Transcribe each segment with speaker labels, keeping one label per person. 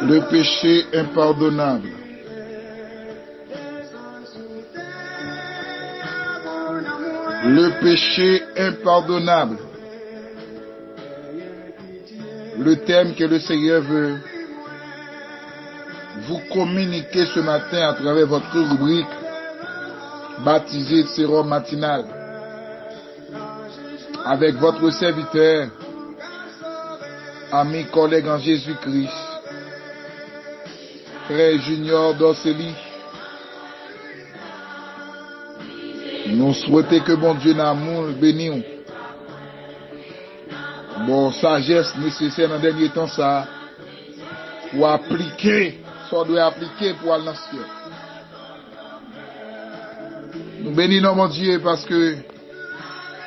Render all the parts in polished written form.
Speaker 1: Le péché impardonnable. Le péché impardonnable. Le thème que le Seigneur veut vous communiquer ce matin à travers votre rubrique baptisée de sérum matinal avec votre serviteur, ami, collègue en Jésus-Christ, Frère Junior Dorsely. Nous souhaitons que bon Dieu d'amour bénisse. Bon, sagesse nécessaire dans le dernier temps, ça, pour appliquer, ça doit appliquer pour aller dans le ciel. Nous bénissons mon Dieu parce que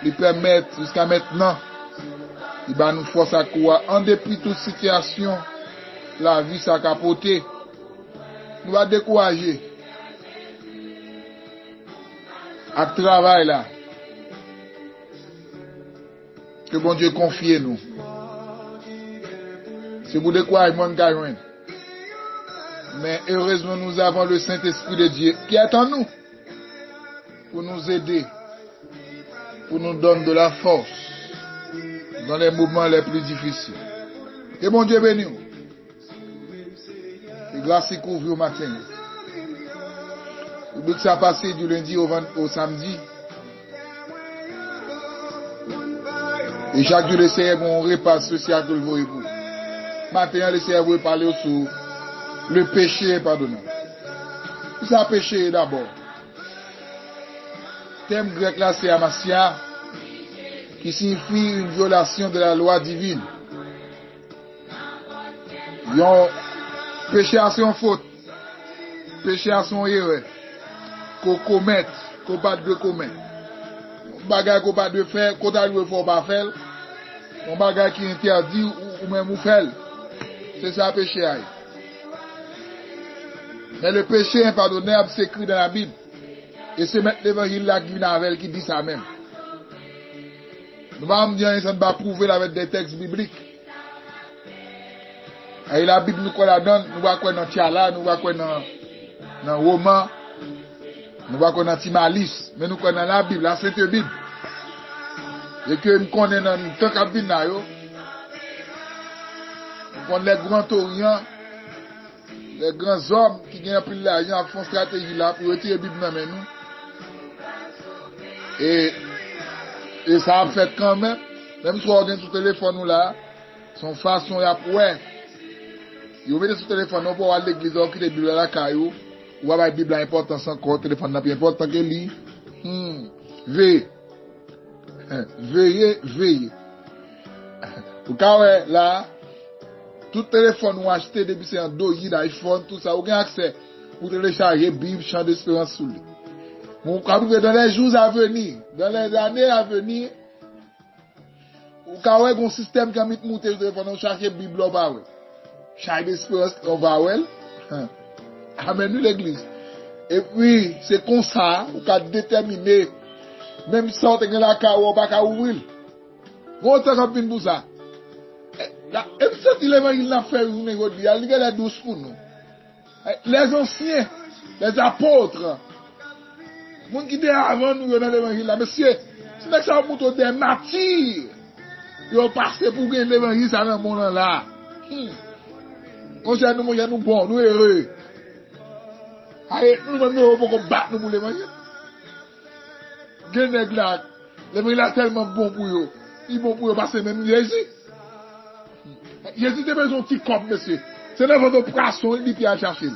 Speaker 1: il permet jusqu'à maintenant, il va nous forcer à quoi, en dépit de toute situation, la vie s'est capotée. Nous va décourager. À travail là. Que bon Dieu confie nous. C'est pour décourager mon gars. Mais heureusement nous avons le Saint-Esprit de Dieu qui est en nous. Pour nous aider. Pour nous donner de la force. Dans les moments les plus difficiles. Que bon Dieu bénisse. Et grâce y couvre au matin. Le but ça a passé du lundi au samedi. Et chaque jour, le Seigneur on repasse ceci à tout le vous. Maintenant, le Seigneur vous parler sur le péché pardonnable. Ça péché d'abord. Thème grec là, c'est amasia, qui signifie une violation de la loi divine. Yon péché à son faute, péché à son erreur, qu'on commette, qu'on pas de commettre. Bagage qu'on pas de faire, qu'on a dû faire pas faire. Un bagage qui est interdit ou même ou fait. C'est ça le péché. Mais le péché impardonnable c'est écrit dans la Bible. Et c'est maintenant l'évangile là qui dit ça même. Nous allons dire que ça ne va pas prouver avec des textes bibliques. Et la Bible nous la donne, nous va quoi dans Tiala, nous va quoi dans Romain, nous va quoi dans Timalis, mais nous connaissons la Bible, la Sainte Bible. Et que nous connaissons dans le temps qu'à venir, nous connaissons les grands orients, les grands hommes qui gagnent plus l'argent, font stratégie là pour retirer la Bible dans nous. Et ça a fait quand même si on est sur le téléphone là, son façon à pouvoir. Vous mettez sur le téléphone, on peut aller à l'église, on quitte la Bible à la caillou, ou avoir la Bible à importance encore, le téléphone n'a plus important que lui. Veillez. Au cas où là, tout téléphone ou acheté depuis c'est un doyi d'iPhone, tout ça, vous avez accès pour télécharger Bible, chant d'espérance sous lui. Vous avez dans les jours à venir, dans les années à venir, au cas où il y a un système qui a mis monter sur le téléphone, on cherche Bible au bas. Chant d'espérance au bas. Amène-nous l'église. Et puis, c'est comme ça, vous avez déterminé, même si on est dans la carrière, on va pas ouvrir. Vous avez un pour ça. Et puis, c'est l'évangile l'a fait, il y a les 12 pour nous. Les anciens, les apôtres, les gens qui étaient avant nous dans l'évangile là, monsieur, c'est que ça montre des martyrs. Ils ont passé pour gagner l'évangile, ça dans le monde là. Quand nous bons, nous heureux. Allez, nous pouvons battre nous pour l'évangile. L'évangile est tellement bon pour eux. Il est bon pour eux parce que même Jésus. Jésus était besoin de petit cop, monsieur. C'est dans votre poisson, il dit à chercher.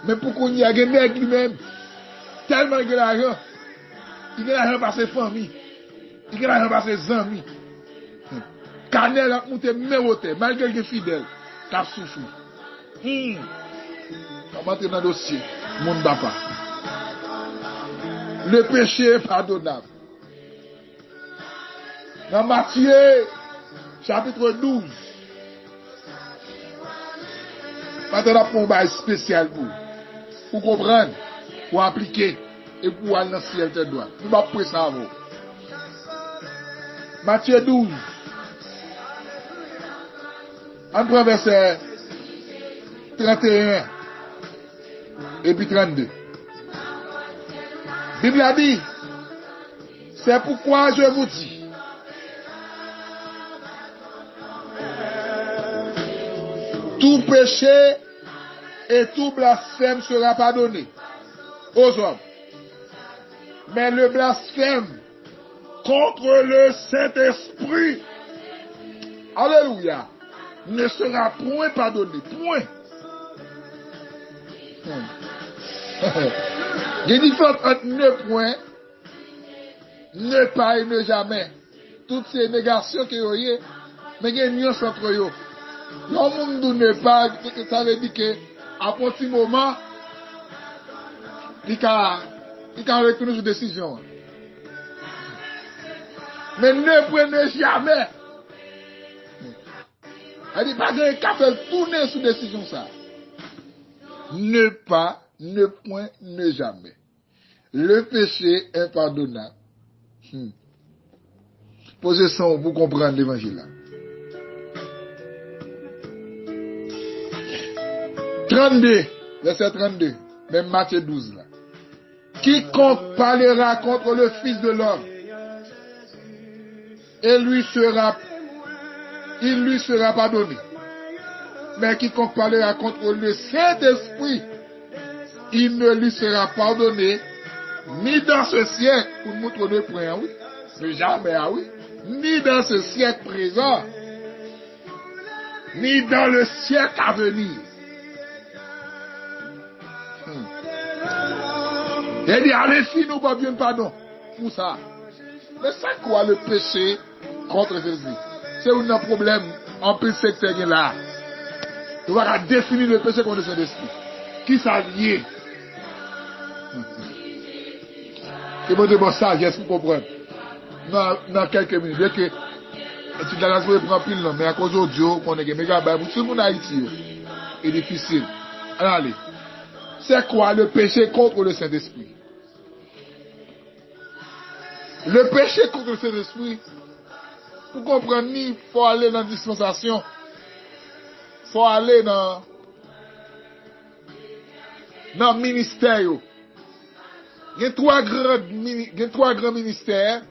Speaker 1: Mais pour qu'on y a des nègres lui-même, tellement il a l'argent. Il a l'argent par ses familles. Il a l'argent par ses amis. Canel a monté méroté, malgré qu'il est fidèle. Cap souffle. On va entrer dans le dossier. Mon papa. Le péché est pardonnable. Dans Matthieu, chapitre 12. Maintenant, on va un spécial pour comprendre, pour appliquer et pour aller dans le ciel de droit. Nous allons prendre ça avant. Matthieu 12. On prend verset 31 et puis 32. Bible a dit, c'est pourquoi je vous dis, tout péché et tout blasphème sera pardonné aux hommes. Mais le blasphème contre le Saint-Esprit, alléluia, ne sera point pardonné. Point. Il y a une différence entre ne point, ne pas et ne jamais. Toutes ces négations que vous avez, mais il y a une nuance entre eux. Le monde ne pas, ça veut dire que, à partir du moment, il can retourner sur décision. Mais ne prenez jamais. Elle dit pas qu'il qu'à faire tourner sur décision ça. Ne pas, ne point, ne jamais. Le péché est pardonnable. Posez ça pour comprendre l'évangile là. 32, verset 32, même Matthieu 12 là. Quiconque parlera contre le Fils de l'homme, il lui sera pardonné. Mais quiconque parlera contre le Saint-Esprit, il ne lui sera pardonné, ni dans ce siècle, pour nous montrer le point, oui, mais jamais, oui, ni dans ce siècle présent, ni dans le siècle à venir. Il dit, allez, si nous pas bien pardon. Pour ça. Mais c'est quoi le péché contre Jésus? C'est un problème en plus secteur là. On va définir le péché contre le Saint-Esprit. Qui ça lié? C'est bon de bon sagesse pour comprendre. Dans quelques minutes. Dès que tu la laisse prendre pile, mais à cause de Dieu, on est méga bas. Tout le monde a Haïti. C'est difficile. Allez. C'est quoi le péché contre le Saint-Esprit? Le péché contre le Saint-Esprit, pour comprendre, il faut aller dans la dispensation. Il faut aller dans le ministère. Il y a trois grands ministères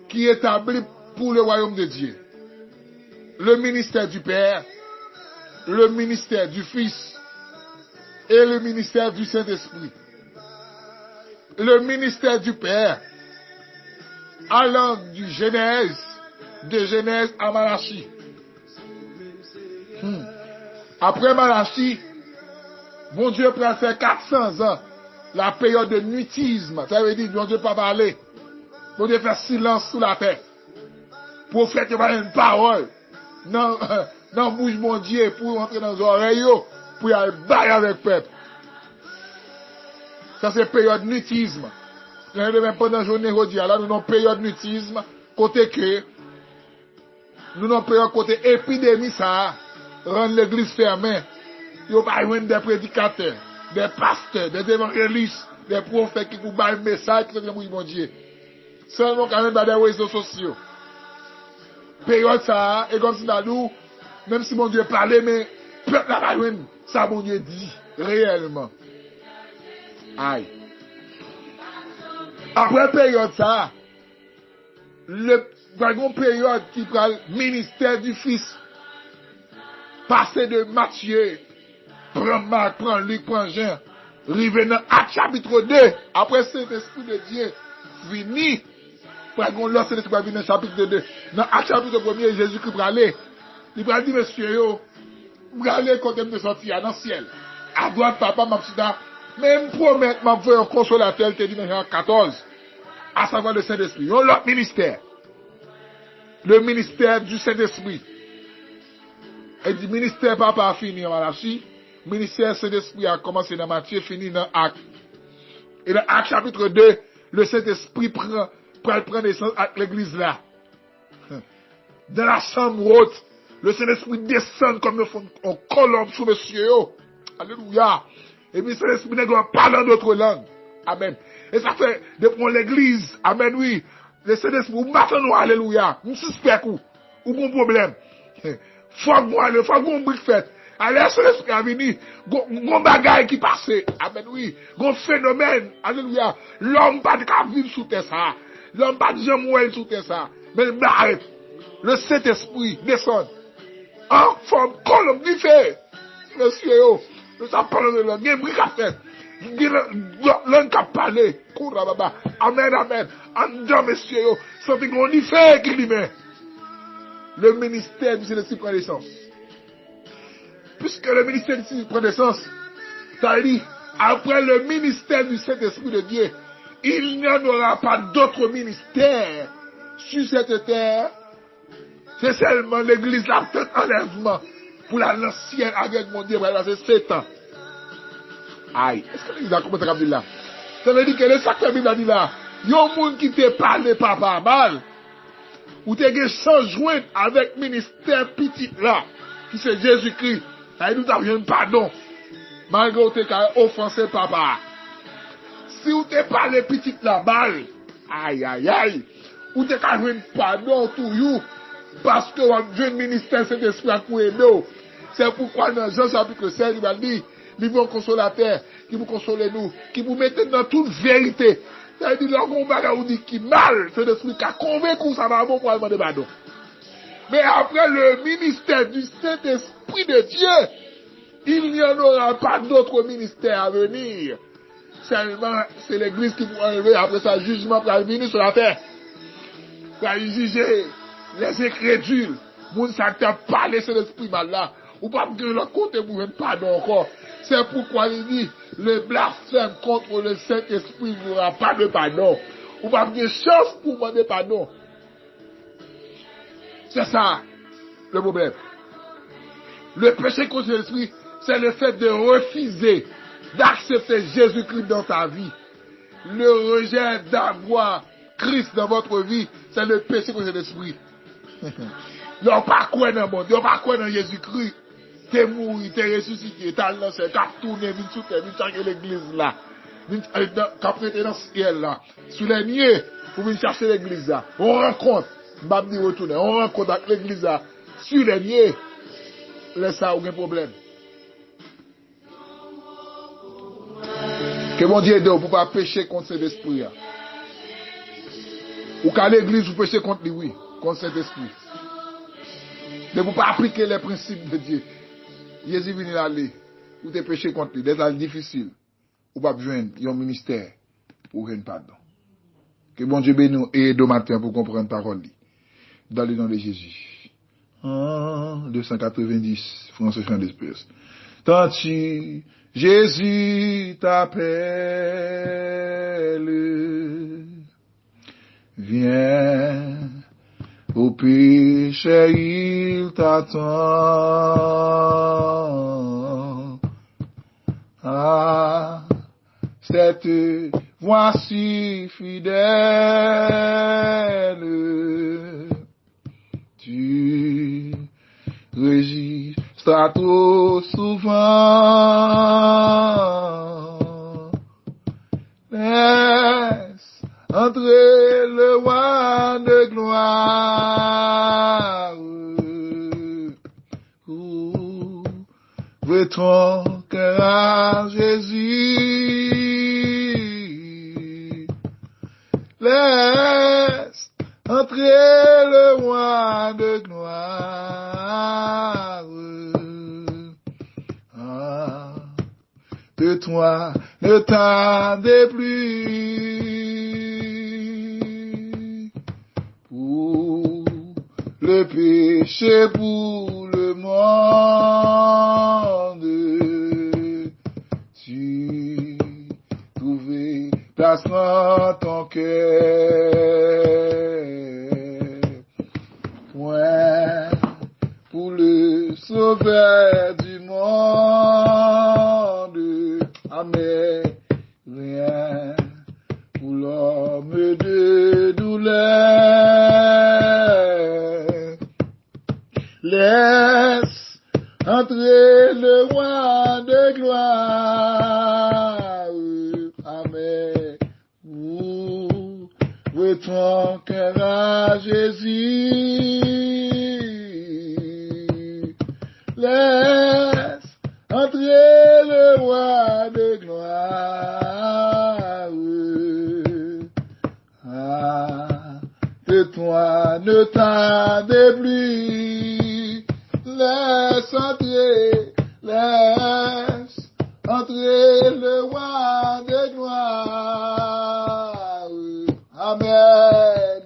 Speaker 1: qui sont établis pour le royaume de Dieu. Le ministère du Père, le ministère du Fils et le ministère du Saint-Esprit. Le ministère du Père, allant de Genèse à Malachie. Après Malachie, mon Dieu prend 400 ans, la période de nuitisme. Ça veut dire que mon Dieu ne peut pas parler. Mon Dieu fait silence sous la terre. Prophète ne pas une parole. Non, bouge mon Dieu pour entrer dans les oreilles, pour y aller bailler avec le peuple. Ça c'est période nuitisme. Même pendant la journée, là, nous avons période nuitisme, côté que, nous avons période côté épidémie, ça, rendre l'église fermée. Il n'y a pas des prédicateurs, des pasteurs, des évangélistes, des prophètes qui vous baillent un message, qui sont mon Dieu. Seulement quand même dans les réseaux sociaux. Période ça, et comme si nous, même si mon Dieu parlait, mais peuple n'a pas ça mon Dieu dit, réellement. Aïe. Après période ça, le dragon période qui prend le ministère du Fils, passer de Matthieu, prend Marc, prend Luc, prend Jean, arriver dans Acte chapitre 2, après cet esprit de Dieu fini, dragon l'autre esprit va venir dans chapitre 2. Dans Acte chapitre 1, Jésus-Christ va aller, il va dire, monsieur, vous allez quand même de sortir dans le ciel. À droite, papa, ma petite dame, même promettre, m'a fait un consolateur, il te dit dans Jean 14, à savoir le Saint-Esprit. L'autre ministère. Le ministère du Saint-Esprit. Et du ministère papa a fini en Malachie. Ministère Saint-Esprit a commencé dans Matthieu, fini dans Acte. Et dans Acte chapitre 2, le Saint-Esprit prend naissance avec l'église là. Dans la chambre haute, le Saint-Esprit descend comme un colombe sous monsieur. Alléluia. Et puis, c'est l'esprit de Dieu parle en d'autres langues. Amen. Et ça fait, depuis l'église, amen, oui, le Saint-Esprit, ou maintenant, alléluia, nous suspectons, ou bon problème. Faut qu'on brique fait. Allez, c'est l'esprit à venir. Gon bagaille qui passe. Amen, oui. Gon phénomène. Alléluia. L'homme pas de vivre sous terre ça. L'homme pas de jamais mourir sous terre ça. Mais le Saint-Esprit descend. En forme colombe qui fait. Monsieur, nous avons parlé de l'homme. Il y a un brique à faire. L'homme qui a parlé. Amen, amen. En dedans, monsieur, c'est ce qu'on y fait qui lui met. Le ministère du Saint-Esprit prend naissance. Puisque le ministère du Saint-Esprit prend naissance, ça dit, après le ministère du Saint-Esprit de Dieu, il n'y en aura pas d'autre ministère sur cette terre. C'est seulement l'église, la tête enlèvement pour l'ancien avec mon Dieu, c'est 7 ans. Aïe, est-ce que l'église a commencé à dire là? Ça veut dire que le sacré Bible a dit là, il y a un monde qui te parle pas mal, ou te gen changement avec ministère petit là, qui c'est Jésus-Christ. Ça nous a un pardon. Malgré que tu as offensé papa. Si vous te parlé petit là balle, aïe aïe aïe, ou te as un pardon tout you, parce que vous avez un ministère cet esprit à couper d'eau. C'est pourquoi dans Jean chapitre 16, il va dire, il vous consolateur, qui vous console nous, qui vous mette dans toute vérité. Ça veut dire, là, on va vous dire qui mal, c'est l'esprit qui a convaincu ça va bon pour demander pardon. Mais après le ministère du Saint-Esprit de Dieu, il n'y en aura pas d'autre ministère à venir. Seulement, c'est l'église qui va enlever après ça, jugement pour venir sur la terre. Pour juger les incrédules. Moun ça t'a parlé, c'est l'esprit mal là. Ou pas de l'autre côté pour même pardon encore. C'est pourquoi il dit, le blasphème contre le Saint-Esprit n'aura pas de pardon. Ou pas de chance pour demander pardon. C'est ça, le problème. Le péché contre l'esprit, c'est le fait de refuser d'accepter Jésus-Christ dans ta vie. Le rejet d'avoir Christ dans votre vie, c'est le péché contre l'esprit. Ils n'ont pas quoi dans le monde, ils n'ont pas quoi dans Jésus-Christ. T'es mort, t'es ressuscité, t'as lancé, t'as tourné, vite sous terre, vite chercher l'église là. T'as prêté dans le ciel là. Sous les niais, pour venir chercher l'église là. On rencontre, m'abdi retourner, on rencontre avec l'église là. Sur les niais, laisse ça, aucun problème. Que mon Dieu aide pour pas pécher contre cet esprit. Ou qu'à l'église, vous péchez contre lui, oui, contre cet esprit. Mais vous pas appliquer les principes de Dieu. Jésus vient aller, ou te péché contre lui, c'est difficile. Ou pas besoin d'un ministère pour rien pardon. Que bon Dieu bénisse et aide au matin pour comprendre la parole. Dans le nom de Jésus. 290, François Jean d'Espèce. Tant si Jésus t'appelle, viens, au péché il t'attend. Ah, cette voix-ci fidèle, tu résistes trop souvent. Laisse entrer le roi de gloire. Ouvre ton cœur à Jésus. Laisse entrer le roi de gloire. Ah, de toi ne tarde plus. Pour le péché, pour le monde, tu trouvais place dans ton cœur. Point pour le sauveur du monde. Amen. Rien pour l'homme de douleur. Laisse entrer le roi de gloire. Amen. Ouvre ton cœur à Jésus. laisse entrer le roi de gloire. De toi ne tarde plus, laisse entrer le roi de gloire. Amen.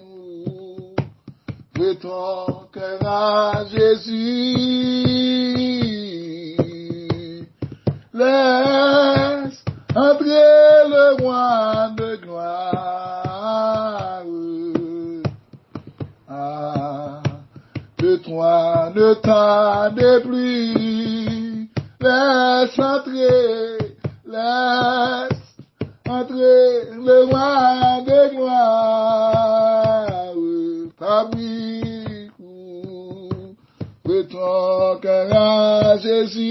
Speaker 1: Ouvre ton cœur à Jésus. Laisse entrer le roi de gloire. De toi ne tarde plus. Laisse entrer le roi de gloire. Fabrique de ton cœur à Jésus.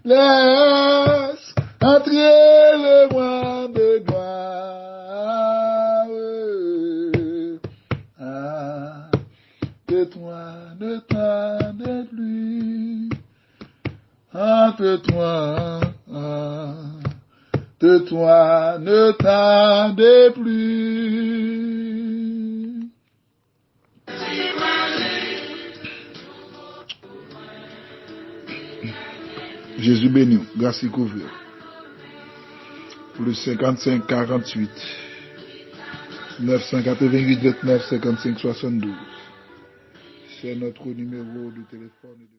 Speaker 1: Laisse entrer le roi de gloire. De toi ne tarde plus. De toi ne tarde plus. Jésus béni, grâce et couvre. Pour le 55 48 988 29 55 72. C'est notre numéro de téléphone.